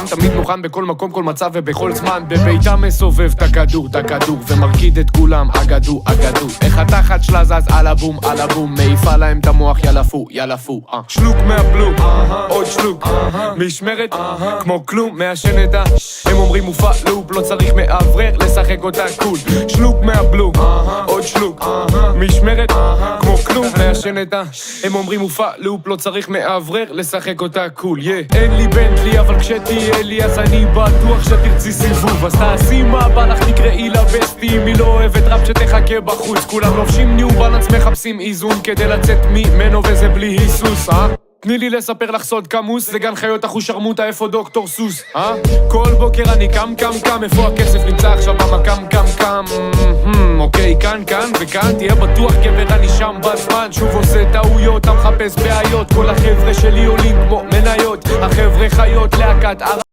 תמיד מוכן בכל מקום, כל מצב ובכל זמן. בביתה מסובב את הכדור ומרקיד את כולם, אגדו איך התחת שלה זז על הבום מעיפה להם את המוח, ילפו שלוק מהבלו, עוד שלוק משמרת, כמו כלום מעשן את הם אומרים מופע לופ, לא צריך מאוורר לשחק אותה קול. שלוק מהבלו, עוד שלוק משמרת, כמו כלום מעשן את הם אומרים מופע לופ, לא צריך מאוורר לשחק אותה קול. אין לי בנטלי אבל כשתהיה לי אז אני בטוח שתרצי סיבוב, אז תעשי מה בא לך, תקראי לבסטי. מי לא אוהבת ראפ שתחכה בחוץ, כולם לובשים ניו בלנס, מחפשים איזון כדי לצאת ממנו וזה בלי היסוס. תני לי לספר לך סוד כמוס, זה גן חיות אחוש שרמוטה, איפה דוקטור סוס? כל בוקר אני קם, איפה הכסף נמצא עכשיו במקם? אוקיי, כאן וכאן, תהיה בטוח גבר אני שם בזמן. שוב עושה טעויות, אתה מחפש בעיות, כל החבר'ה שלי עולים כמו מניות, החבר'ה חיות להקת